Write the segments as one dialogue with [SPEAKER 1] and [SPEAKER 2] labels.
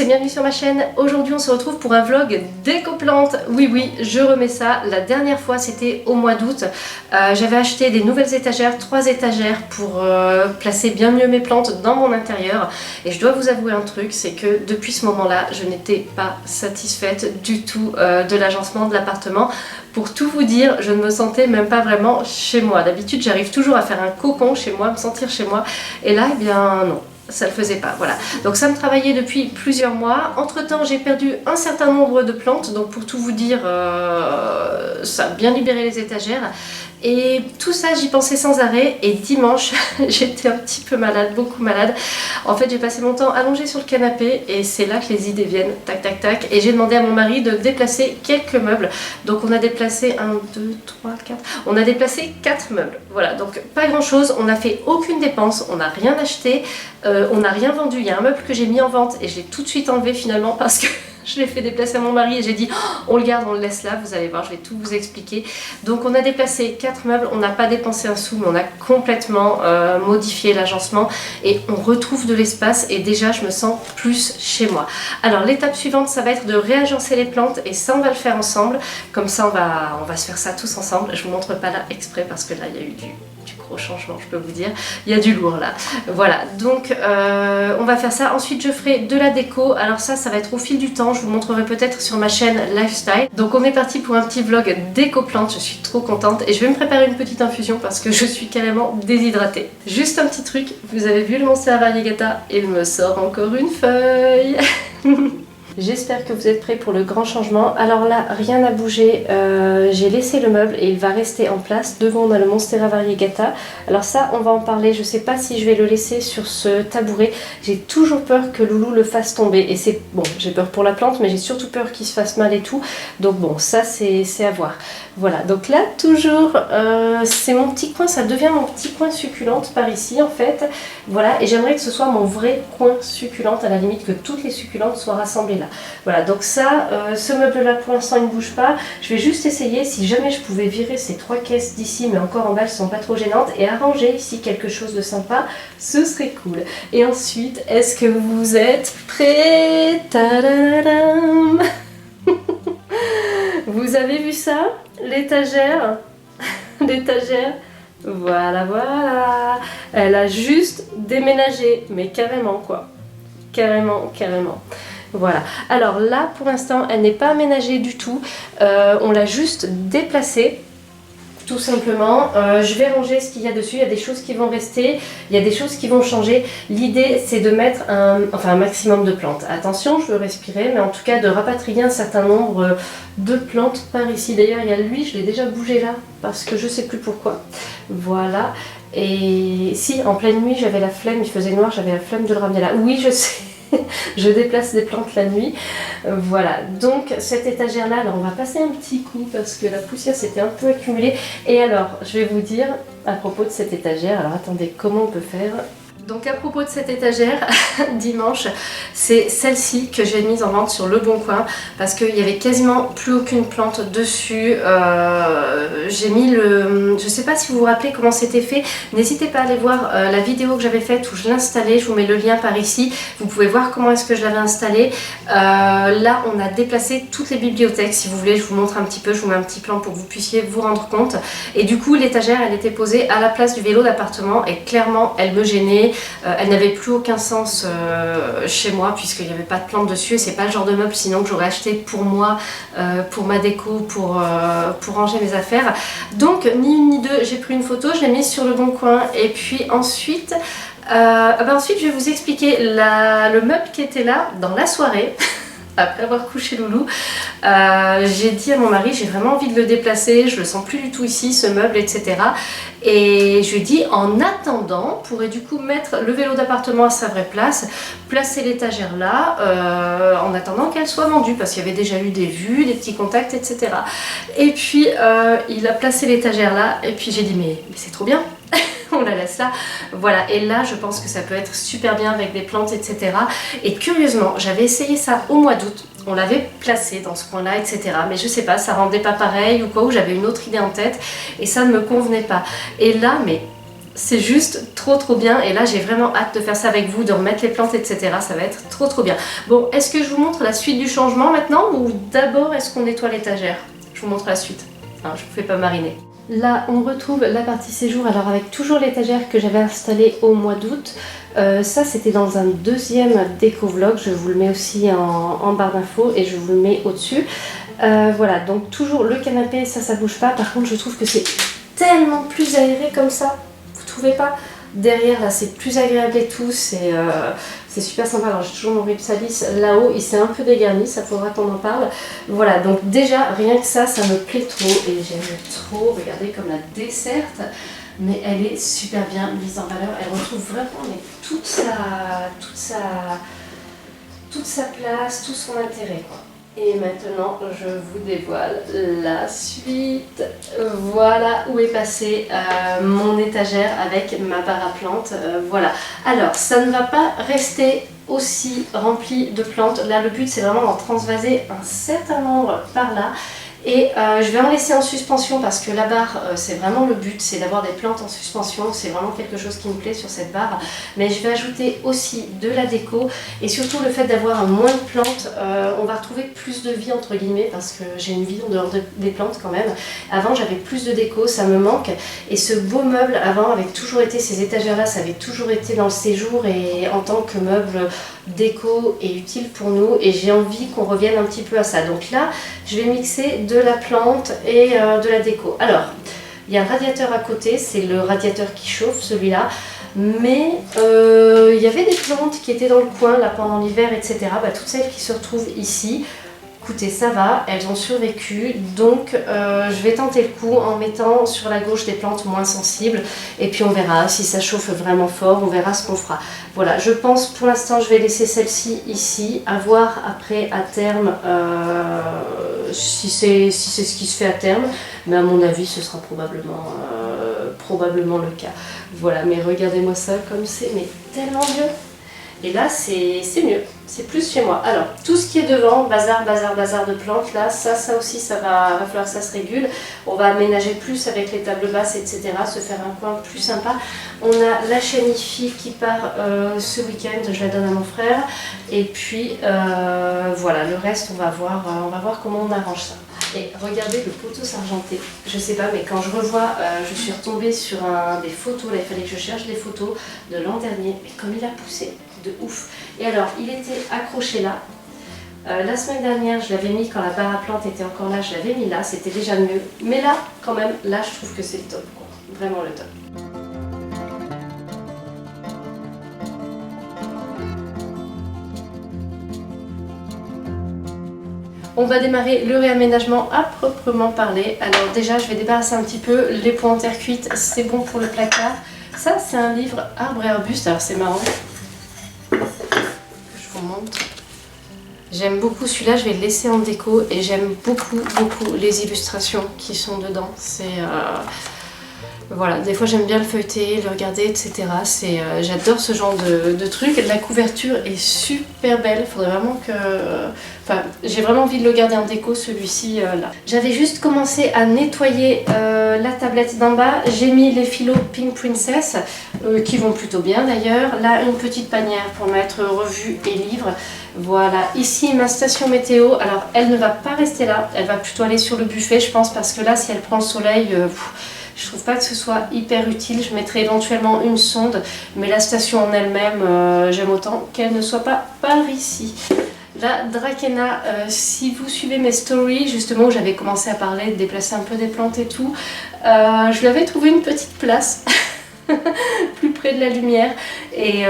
[SPEAKER 1] et bienvenue sur ma chaîne. Aujourd'hui on se retrouve pour un vlog déco-plantes. Oui, je remets ça. La dernière fois c'était au mois d'août. J'avais acheté des nouvelles étagères, 3 étagères pour placer bien mieux mes plantes dans mon intérieur. Et je dois vous avouer un truc, c'est que depuis ce moment-là, je n'étais pas satisfaite du tout de l'agencement de l'appartement. Pour tout vous dire, je ne me sentais même pas vraiment chez moi. D'habitude j'arrive toujours à faire un cocon chez moi, me sentir chez moi. Et là, eh bien non. Ça le faisait pas, voilà. Donc ça me travaillait depuis plusieurs mois. Entre temps j'ai perdu un certain nombre de plantes, donc pour tout vous dire, ça a bien libéré les étagères. Et tout ça j'y pensais sans arrêt, et dimanche j'étais un petit peu malade, beaucoup malade. En fait j'ai passé mon temps allongée sur le canapé et c'est là que les idées viennent, tac tac tac. Et j'ai demandé à mon mari de déplacer quelques meubles. Donc on a déplacé 1, 2, 3, 4, on a déplacé 4 meubles. Voilà, donc pas grand chose, on n'a fait aucune dépense, on n'a rien acheté, on n'a rien vendu. Il y a un meuble que j'ai mis en vente et je l'ai tout de suite enlevé finalement parce que je l'ai fait déplacer à mon mari et j'ai dit oh, on le garde, on le laisse là, vous allez voir, je vais tout vous expliquer. Donc on a déplacé 4 meubles, on n'a pas dépensé un sou, mais on a complètement modifié l'agencement et on retrouve de l'espace et déjà je me sens plus chez moi. Alors l'étape suivante, ça va être de réagencer les plantes et ça on va le faire ensemble. Comme ça on va se faire ça tous ensemble. Je vous montre pas là exprès parce que là il y a eu du gros changement, je peux vous dire, il y a du lourd là. Voilà, donc on va faire ça. Ensuite je ferai de la déco. Alors ça va être au fil du temps, je vous montrerai peut-être sur ma chaîne Lifestyle. Donc on est parti pour un petit vlog déco plantes, je suis trop contente et je vais me préparer une petite infusion parce que je suis carrément déshydratée. Juste un petit truc, vous avez vu le Monstera Variegata, il me sort encore une feuille. J'espère que vous êtes prêts pour le grand changement. Alors là, rien n'a bougé. J'ai laissé le meuble et il va rester en place. Devant, on a le Monstera Variegata. Alors ça, on va en parler. Je ne sais pas si je vais le laisser sur ce tabouret. J'ai toujours peur que Loulou le fasse tomber. Et c'est bon, j'ai peur pour la plante, mais j'ai surtout peur qu'il se fasse mal et tout. Donc bon, ça c'est à voir. Voilà, donc là, toujours, c'est mon petit coin. Ça devient mon petit coin succulente par ici, en fait. Voilà, et j'aimerais que ce soit mon vrai coin succulente. À la limite, que toutes les succulentes soient rassemblées là. Voilà, donc ça, ce meuble-là, pour l'instant, il ne bouge pas. Je vais juste essayer, si jamais je pouvais virer ces 3 caisses d'ici, mais encore en bas, elles ne sont pas trop gênantes, et arranger ici quelque chose de sympa, ce serait cool. Et ensuite, est-ce que vous êtes prêts? Tadadam. Vous avez vu ça? L'étagère? L'étagère? Voilà, voilà. Elle a juste déménagé, mais carrément, quoi. Carrément. Voilà, alors là pour l'instant elle n'est pas aménagée du tout, on l'a juste déplacée tout simplement. Je vais ranger ce qu'il y a dessus, il y a des choses qui vont rester, il y a des choses qui vont changer. L'idée c'est de mettre un maximum de plantes. Attention, je veux respirer, mais en tout cas de rapatrier un certain nombre de plantes par ici. D'ailleurs il y a lui, je l'ai déjà bougé là parce que je sais plus pourquoi. Voilà, et si en pleine nuit j'avais la flemme, il faisait noir, j'avais la flemme de le ramener là. Oui, je sais. Je déplace des plantes la nuit. Voilà, donc cette étagère là, alors on va passer un petit coup parce que la poussière s'était un peu accumulée. Et alors, je vais vous dire à propos de cette étagère, alors attendez, comment on peut faire? Donc à propos de cette étagère, dimanche, c'est celle-ci que j'ai mise en vente sur Le Bon Coin parce qu'il n'y avait quasiment plus aucune plante dessus. J'ai mis le... Je ne sais pas si vous vous rappelez comment c'était fait. N'hésitez pas à aller voir la vidéo que j'avais faite où je l'installais. Je vous mets le lien par ici. Vous pouvez voir comment est-ce que je l'avais installé. Là, on a déplacé toutes les bibliothèques. Si vous voulez, je vous montre un petit peu. Je vous mets un petit plan pour que vous puissiez vous rendre compte. Et du coup, l'étagère, elle était posée à la place du vélo d'appartement et clairement, elle me gênait. Elle n'avait plus aucun sens chez moi puisqu'il n'y avait pas de plantes dessus et c'est pas le genre de meuble sinon que j'aurais acheté pour moi, pour ma déco, pour ranger mes affaires. Donc ni une ni deux, j'ai pris une photo, je l'ai mise sur Le Bon Coin et puis ensuite, ensuite je vais vous expliquer le meuble qui était là dans la soirée. Après avoir couché Loulou, j'ai dit à mon mari j'ai vraiment envie de le déplacer, je le sens plus du tout ici ce meuble, etc. Et je lui ai dit en attendant, on pourrait du coup mettre le vélo d'appartement à sa vraie place, placer l'étagère là, en attendant qu'elle soit vendue parce qu'il y avait déjà eu des vues, des petits contacts, etc. Et puis il a placé l'étagère là et puis j'ai dit mais c'est trop bien. On la laisse là, voilà, et là je pense que ça peut être super bien avec des plantes, etc. Et curieusement, j'avais essayé ça au mois d'août, on l'avait placé dans ce coin là, etc. Mais je sais pas, ça rendait pas pareil ou quoi, ou j'avais une autre idée en tête et ça ne me convenait pas. Et là, mais c'est juste trop bien et là j'ai vraiment hâte de faire ça avec vous, de remettre les plantes etc. Ça va être trop bien. Bon, est-ce que je vous montre la suite du changement maintenant ou d'abord est-ce qu'on nettoie l'étagère? Je vous montre la suite, hein, je vous fais pas mariner. Là on retrouve la partie séjour, alors avec toujours l'étagère que j'avais installée au mois d'août. Ça c'était dans un deuxième déco vlog, je vous le mets aussi en barre d'infos et je vous le mets au dessus. Voilà, donc toujours le canapé, ça bouge pas. Par contre je trouve que c'est tellement plus aéré comme ça, vous trouvez pas? Derrière là c'est plus agréable et tout, c'est super sympa. Alors j'ai toujours mon Ripsalis là-haut, il s'est un peu dégarni, ça faudra qu'on en parle. Voilà, donc déjà rien que ça me plaît trop et j'aime trop. Regardez comme la desserte, mais elle est super bien mise en valeur. Elle retrouve vraiment mais toute sa place, tout son intérêt quoi. Et maintenant, je vous dévoile la suite. Voilà où est passée mon étagère avec ma barre à plantes. Voilà. Alors, ça ne va pas rester aussi rempli de plantes. Là, le but, c'est vraiment d'en transvaser un certain nombre par là. Et je vais en laisser en suspension parce que la barre, c'est vraiment le but, c'est d'avoir des plantes en suspension. C'est vraiment quelque chose qui me plaît sur cette barre. Mais je vais ajouter aussi de la déco et surtout le fait d'avoir moins de plantes, on va retrouver plus de vie entre guillemets parce que j'ai une vie en dehors des plantes quand même. Avant j'avais plus de déco, ça me manque. Et ce beau meuble avant avait toujours été, ces étagères là, ça avait toujours été dans le séjour et en tant que meuble déco et utile pour nous. Et j'ai envie qu'on revienne un petit peu à ça. Donc là, je vais mixer de la plante et de la déco. Alors, il y a un radiateur à côté, c'est le radiateur qui chauffe celui-là, mais il y avait des plantes qui étaient dans le coin là pendant l'hiver, etc. Toutes celles qui se retrouvent ici, écoutez, ça va, elles ont survécu, donc je vais tenter le coup en mettant sur la gauche des plantes moins sensibles et puis on verra si ça chauffe vraiment fort, on verra ce qu'on fera. Voilà, je pense pour l'instant je vais laisser celle-ci ici, à voir après à terme si c'est ce qui se fait à terme, mais à mon avis ce sera probablement le cas. Voilà, mais regardez-moi ça comme c'est mais tellement mieux. Et là, c'est mieux, c'est plus chez moi. Alors, tout ce qui est devant, bazar de plantes, là, ça aussi, ça va falloir que ça se régule. On va aménager plus avec les tables basses, etc., se faire un coin plus sympa. On a la chaîne IFI qui part ce week-end, je la donne à mon frère. Et puis, voilà, le reste, on va voir comment on arrange ça. Et regardez le poteau sargenté, je sais pas mais quand je revois, je suis retombée sur des photos, là il fallait que je cherche des photos de l'an dernier, mais comme il a poussé, de ouf. Et alors il était accroché là, la semaine dernière je l'avais mis quand la barre à plantes était encore là, je l'avais mis là, c'était déjà mieux. Mais là quand même, là je trouve que c'est le top quoi, vraiment le top. On va démarrer le réaménagement à proprement parler. Alors déjà, je vais débarrasser un petit peu les pots en terre cuite, c'est bon pour le placard. Ça, c'est un livre Arbre et Arbuste, alors c'est marrant. Je vous montre. J'aime beaucoup celui-là, je vais le laisser en déco et j'aime beaucoup les illustrations qui sont dedans. Voilà, des fois j'aime bien le feuilleter, le regarder, etc. J'adore ce genre de truc. La couverture est super belle, faudrait vraiment que... Enfin, j'ai vraiment envie de le garder en déco, celui-ci là. J'avais juste commencé à nettoyer la tablette d'en bas. J'ai mis les filots Pink Princess, qui vont plutôt bien d'ailleurs. Là, une petite panière pour mettre revues et livres. Voilà, ici ma station météo. Alors, elle ne va pas rester là, elle va plutôt aller sur le buffet, je pense, parce que là, si elle prend le soleil... je trouve pas que ce soit hyper utile, je mettrai éventuellement une sonde, mais la station en elle-même, j'aime autant qu'elle ne soit pas par ici. La Dracaena, si vous suivez mes stories, justement où j'avais commencé à parler de déplacer un peu des plantes et tout, je lui avais trouvé une petite place, plus près de la lumière, et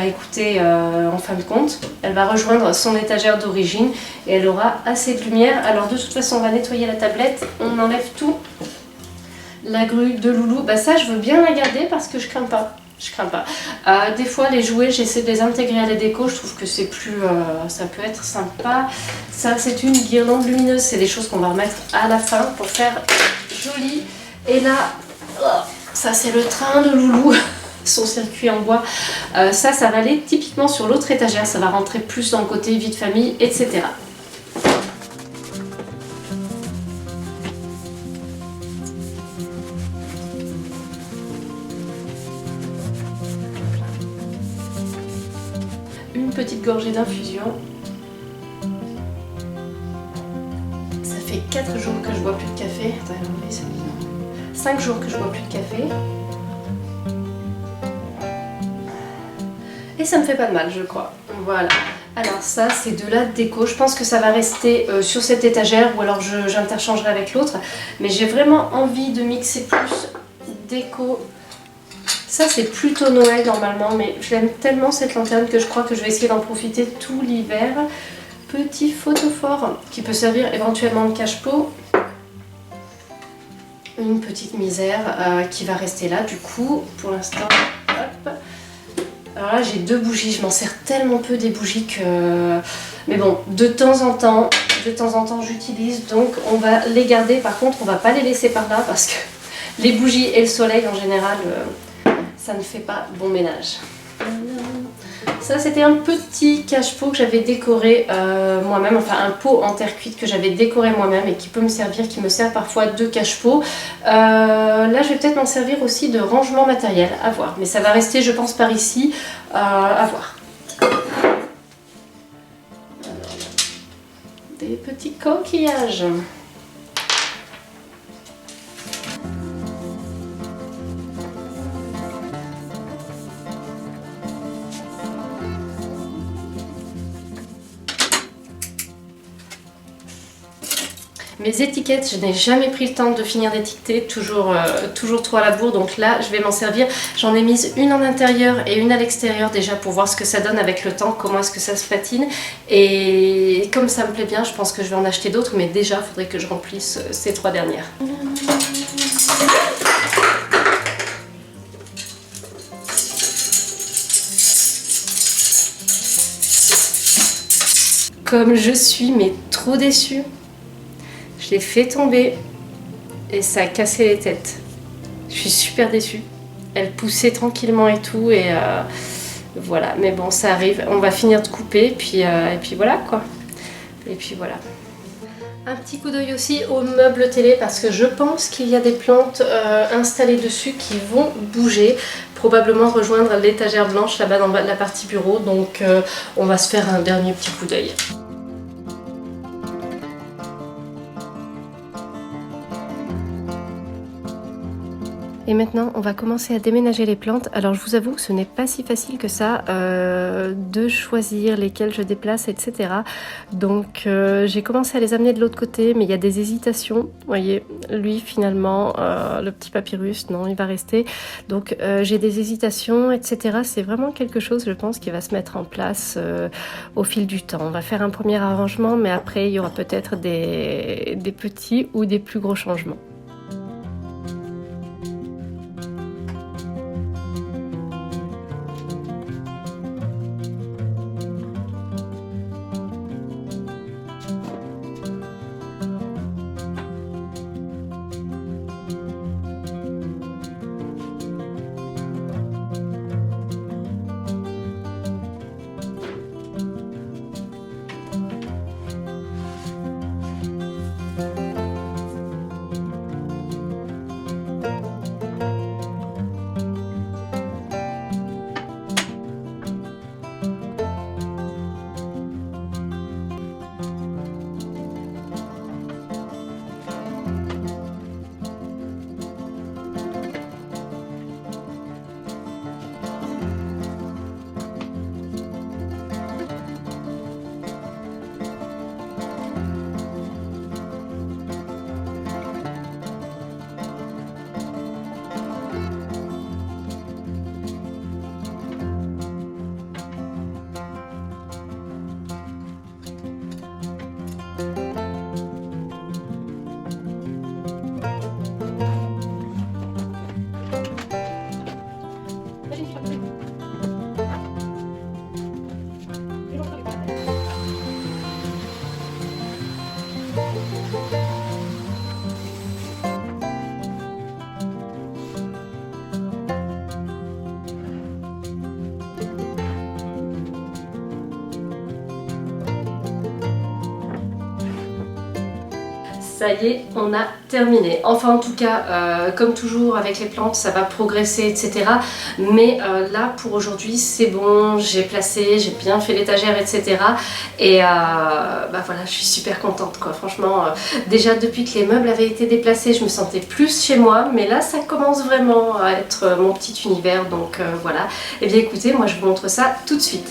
[SPEAKER 1] écoutez, en fin de compte, elle va rejoindre son étagère d'origine et elle aura assez de lumière. Alors de toute façon, on va nettoyer la tablette, on enlève tout. La grue de Loulou, ça je veux bien la garder parce que je crains pas. Des fois les jouets j'essaie de les intégrer à la déco, je trouve que c'est plus, ça peut être sympa. Ça c'est une guirlande lumineuse, c'est des choses qu'on va remettre à la fin pour faire joli. Et là, ça c'est le train de Loulou, son circuit en bois. Ça va aller typiquement sur l'autre étagère, ça va rentrer plus dans le côté vie de famille, etc. petite gorgée d'infusion. Ça fait 4 jours que je bois plus de café. Attends, 5 jours que je bois plus de café. Et ça me fait pas de mal, je crois. Voilà. Alors ça, c'est de la déco. Je pense que ça va rester sur cette étagère ou alors j'interchangerai avec l'autre. Mais j'ai vraiment envie de mixer plus déco. Ça, c'est plutôt Noël normalement, mais je l'aime tellement cette lanterne que je crois que je vais essayer d'en profiter tout l'hiver. Petit photophore qui peut servir éventuellement de cache-pot. Une petite misère qui va rester là du coup. Pour l'instant, hop. Alors là j'ai 2 bougies, je m'en sers tellement peu des bougies que... Mais bon, de temps en temps j'utilise, donc on va les garder. Par contre on va pas les laisser par là parce que les bougies et le soleil en général, ça ne fait pas bon ménage. Ça c'était un petit cache-pot que j'avais décoré moi-même, enfin un pot en terre cuite que j'avais décoré moi-même et qui peut me servir, qui me sert parfois de cache-pot. Là je vais peut-être m'en servir aussi de rangement matériel, à voir. Mais ça va rester je pense par ici, à voir. Alors, des petits coquillages. Mes étiquettes, je n'ai jamais pris le temps de finir d'étiqueter, toujours trop à la bourre, donc là je vais m'en servir. J'en ai mise une en intérieur et une à l'extérieur déjà pour voir ce que ça donne avec le temps, comment est-ce que ça se patine. Et comme ça me plaît bien, je pense que je vais en acheter d'autres, mais déjà il faudrait que je remplisse ces 3 dernières. Comme je suis mais trop déçue. Je l'ai fait tomber et ça a cassé les têtes. Je suis super déçue. Elle poussait tranquillement et tout et voilà. Mais bon, ça arrive. On va finir de couper et puis voilà quoi. Et puis voilà. Un petit coup d'œil aussi au meuble télé parce que je pense qu'il y a des plantes installées dessus qui vont bouger. Probablement rejoindre l'étagère blanche là-bas dans la partie bureau. Donc on va se faire un dernier petit coup d'œil. Et maintenant, on va commencer à déménager les plantes. Alors, je vous avoue que ce n'est pas si facile que ça de choisir lesquelles je déplace, etc. Donc, j'ai commencé à les amener de l'autre côté, mais il y a des hésitations. Vous voyez, lui, finalement, le petit papyrus, non, il va rester. Donc, j'ai des hésitations, etc. C'est vraiment quelque chose, je pense, qui va se mettre en place au fil du temps. On va faire un premier arrangement, mais après, il y aura peut-être des petits ou des plus gros changements. Ça y est, on a terminé. Enfin en tout cas, comme toujours avec les plantes, ça va progresser, etc. Mais là pour aujourd'hui, c'est bon, j'ai placé, j'ai bien fait l'étagère, etc. Et bah voilà, je suis super contente quoi. Franchement, déjà depuis que les meubles avaient été déplacés, je me sentais plus chez moi. Mais là, ça commence vraiment à être mon petit univers. Donc voilà. Et bien écoutez, moi je vous montre ça tout de suite.